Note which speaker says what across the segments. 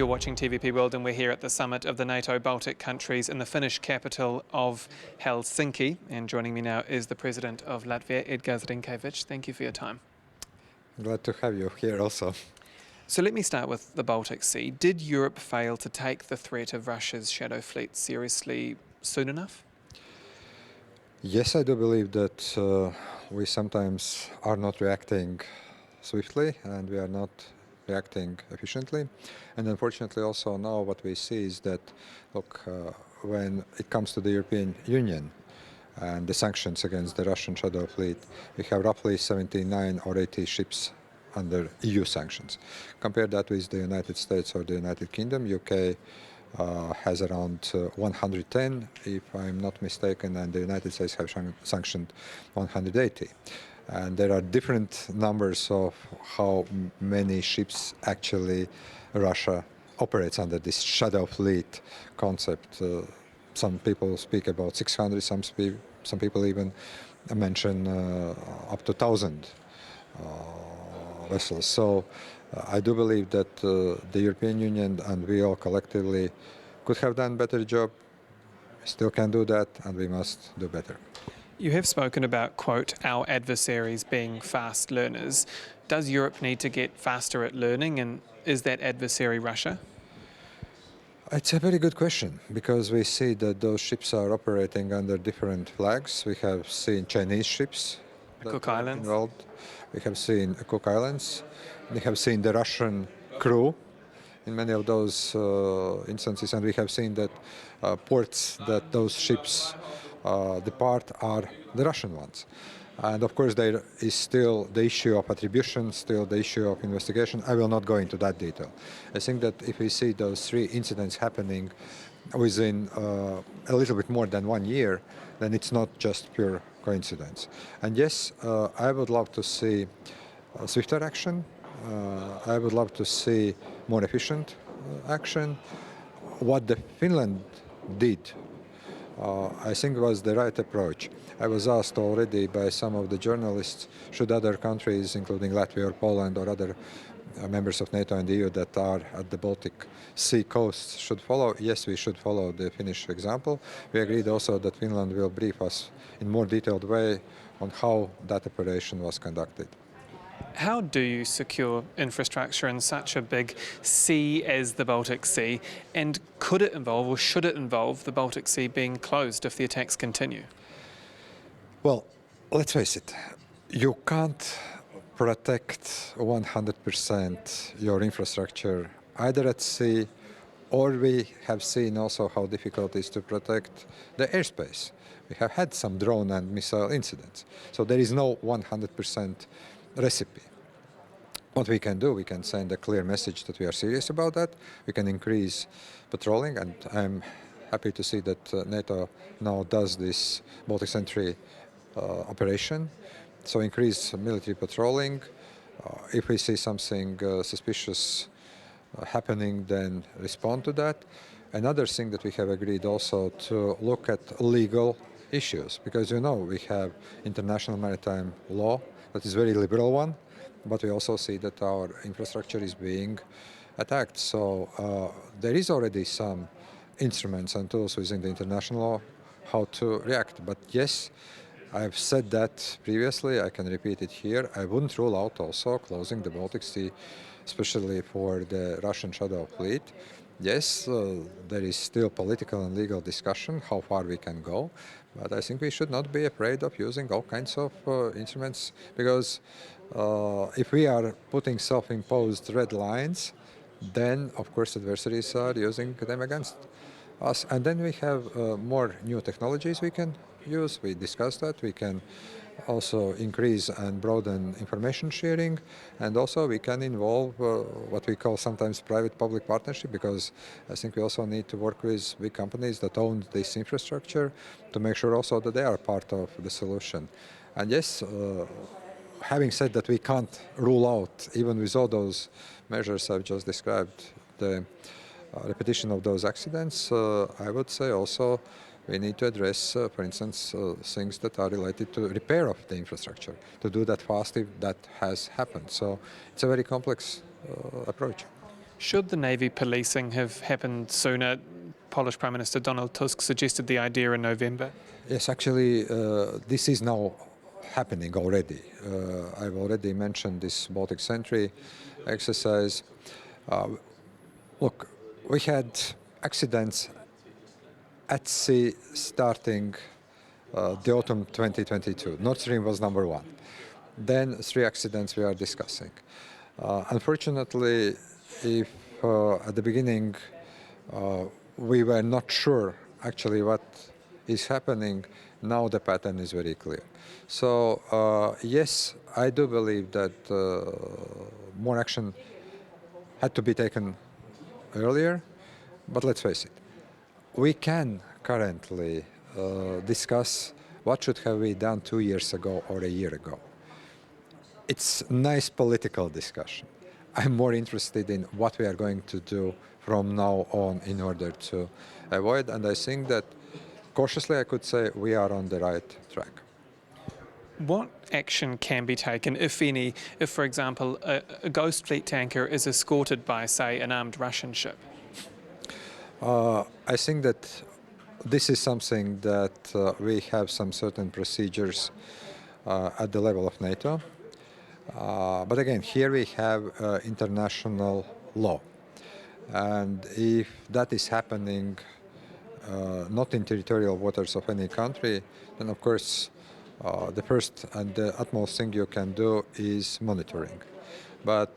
Speaker 1: You're watching TVP World and we're here at the summit of the NATO Baltic countries in the Finnish capital of Helsinki. And joining me now is the President of Latvia, Edgars Rinkēvičs. Thank you for your time.
Speaker 2: Glad to have you here also.
Speaker 1: So let me start with the Baltic Sea. Did Europe fail to take the threat of Russia's shadow fleet seriously soon enough?
Speaker 2: Yes, I do believe that we sometimes are not reacting swiftly and we are not reacting efficiently. And unfortunately also now what we see is that, look, when it comes to the European Union and the sanctions against the Russian shadow fleet, we have roughly 79 or 80 ships under EU sanctions. Compare that with the United States or the United Kingdom. UK has around 110, if I'm not mistaken, and the United States have sanctioned 180. And there are different numbers of how many ships actually Russia operates under this shadow fleet concept. Some people speak about 600, some people even mention up to 1,000 vessels. So I do believe that the European Union and we all collectively could have done a better job, still can do that, and we must do better.
Speaker 1: You have spoken about, quote, our adversaries being fast learners. Does Europe need to get faster at learning, and is that adversary Russia?
Speaker 2: It's a very good question, because we see that those ships are operating under different flags. We have seen Chinese ships
Speaker 1: Cook Islands.
Speaker 2: involved. We have seen Cook Islands. We have seen the Russian crew in many of those instances, and we have seen that ports that those ships depart are the Russian ones. And of course there is still the issue of attribution, still the issue of investigation. I will not go into that detail. I think that if we see those three incidents happening within a little bit more than 1 year, then it's not just pure coincidence. And yes, I would love to see swifter action. I would love to see more efficient action. What the Finland did, I think was the right approach. I was asked already by some of the journalists, should other countries, including Latvia or Poland or other members of NATO and the EU that are at the Baltic Sea coast, should follow? Yes, we should follow the Finnish example. We agreed also that Finland will brief us in more detailed way on how that operation was conducted.
Speaker 1: How do you secure infrastructure in such a big sea as the Baltic Sea? And could it involve, or should it involve, the Baltic Sea being closed if the attacks continue?
Speaker 2: Well, let's face it, you can't protect 100% your infrastructure either at sea, or we have seen also how difficult it is to protect the airspace. We have had some drone and missile incidents, so there is no 100% recipe. What we can do, we can send a clear message that we are serious about that. We can increase patrolling, and I'm happy to see that NATO now does this Baltic Sentry operation. So increase military patrolling. If we see something suspicious happening, then respond to that. Another thing that we have agreed also to look at legal issues, because we have international maritime law that is a very liberal one, but we also see that our infrastructure is being attacked. So there is already some instruments and tools within the international law how to react. But yes, I've said that previously, I can repeat it here. I wouldn't rule out also closing the Baltic Sea, especially for the Russian shadow fleet. Yes, there is still political and legal discussion how far we can go, but I think we should not be afraid of using all kinds of instruments, because if we are putting self-imposed red lines, then of course adversaries are using them against us. And then we have more new technologies we can use. We discussed that. We can also increase and broaden information sharing, and also we can involve what we call sometimes private-public partnership, because I think we also need to work with big companies that own this infrastructure to make sure also that they are part of the solution. And yes, having said that, we can't rule out, even with all those measures I've just described, the repetition of those accidents. I would say also we need to address, for instance, things that are related to repair of the infrastructure, to do that fast if that has happened. So it's a very complex approach.
Speaker 1: Should the Navy policing have happened sooner? Polish Prime Minister Donald Tusk suggested the idea in November.
Speaker 2: Yes, actually, this is now happening already. I've already mentioned this Baltic Sentry exercise. Look, we had accidents at sea starting the autumn 2022. Nord Stream was number one. Then 3 accidents we are discussing. Unfortunately, if at the beginning we were not sure actually what is happening, now the pattern is very clear. So yes, I do believe that more action had to be taken earlier, but let's face it, we can currently discuss what should have we done 2 years ago or a year ago. It's nice political discussion. I'm more interested in what we are going to do from now on in order to avoid, and I think that cautiously I could say we are on the right track.
Speaker 1: What action can be taken, if any, if, for example, a Ghost Fleet tanker is escorted by, say, an armed Russian ship?
Speaker 2: I think that this is something that we have some certain procedures at the level of NATO. But again, here we have international law. And if that is happening not in territorial waters of any country, then of course the first and the utmost thing you can do is monitoring. But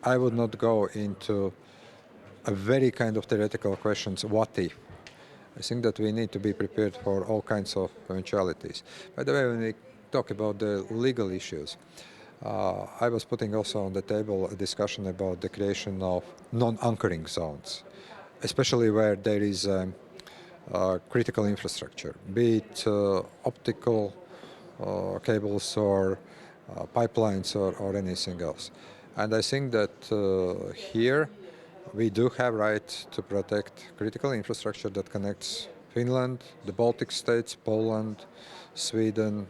Speaker 2: I would not go into a very kind of theoretical questions, what if? I think that we need to be prepared for all kinds of eventualities. By the way, when we talk about the legal issues, I was putting also on the table a discussion about the creation of non-anchoring zones, especially where there is critical infrastructure, be it optical cables or pipelines or anything else. And I think that here we do have right to protect critical infrastructure that connects Finland, the Baltic states, Poland, Sweden,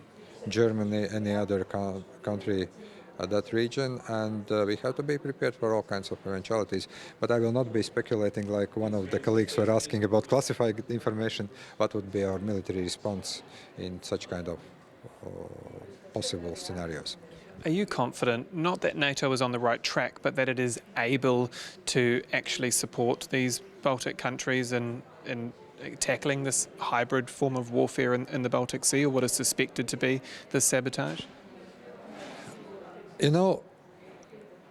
Speaker 2: Germany, any other country at that region, and we have to be prepared for all kinds of eventualities. But I will not be speculating like one of the colleagues were asking about classified information, what would be our military response in such kind of possible scenarios.
Speaker 1: Are you confident, not that NATO is on the right track, but that it is able to actually support these Baltic countries in tackling this hybrid form of warfare in the Baltic Sea, or what is suspected to be the sabotage?
Speaker 2: You know,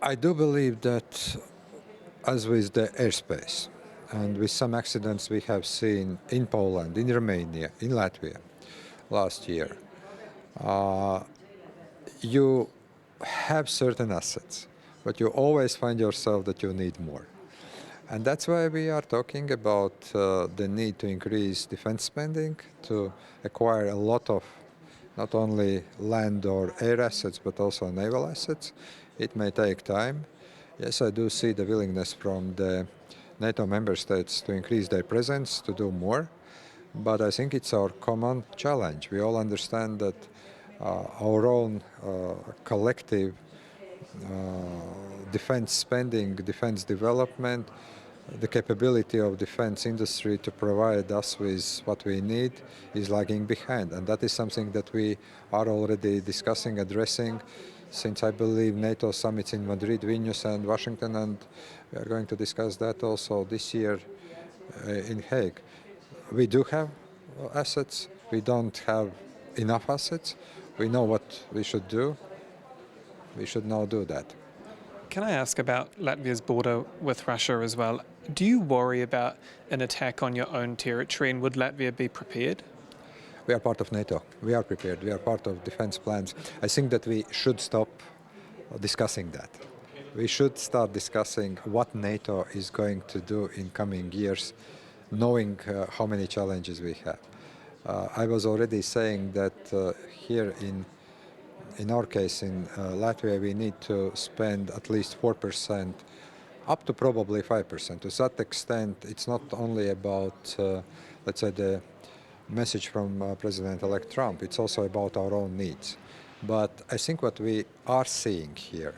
Speaker 2: I do believe that as with the airspace and with some accidents we have seen in Poland, in Romania, in Latvia last year, you have certain assets, but you always find yourself that you need more. And that's why we are talking about the need to increase defense spending, to acquire a lot of not only land or air assets, but also naval assets. It may take time. Yes, I do see the willingness from the NATO member states to increase their presence, to do more. But I think it's our common challenge. We all understand that our own collective defense spending, defense development, the capability of defense industry to provide us with what we need is lagging behind. And that is something that we are already discussing, addressing, since I believe NATO summits in Madrid, Vilnius and Washington, and we are going to discuss that also this year in Hague. We do have assets, we don't have enough assets, we know what we should do, we should now do that.
Speaker 1: Can I ask about Latvia's border with Russia as well? Do you worry about an attack on your own territory, and would Latvia be prepared?
Speaker 2: We are part of NATO. We are prepared. We are part of defense plans. I think that we should stop discussing that. We should start discussing what NATO is going to do in coming years, knowing how many challenges we have. I was already saying that here in our case, in Latvia, we need to spend at least 4%, up to probably 5%. To that extent, it's not only about, let's say, the message from President-elect Trump, it's also about our own needs. But I think what we are seeing here,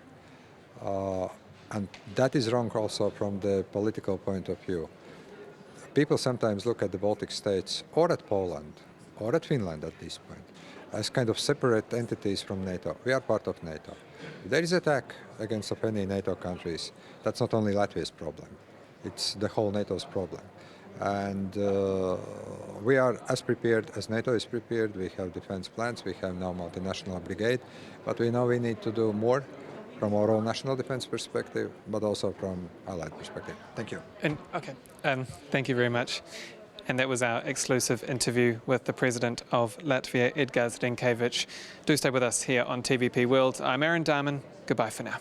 Speaker 2: And that is wrong also from the political point of view. People sometimes look at the Baltic states or at Poland or at Finland at this point as kind of separate entities from NATO. We are part of NATO. If there is attack against of any NATO countries, that's not only Latvia's problem. It's the whole NATO's problem. And we are as prepared as NATO is prepared. We have defense plans. We have now multinational brigade. But we know we need to do more from our own national defense perspective, but also from allied perspective. Thank you.
Speaker 1: And okay, thank you very much. And that was our exclusive interview with the President of Latvia, Edgars Rinkēvičs. Do stay with us here on TVP World. I'm Aaron Darman. Goodbye for now.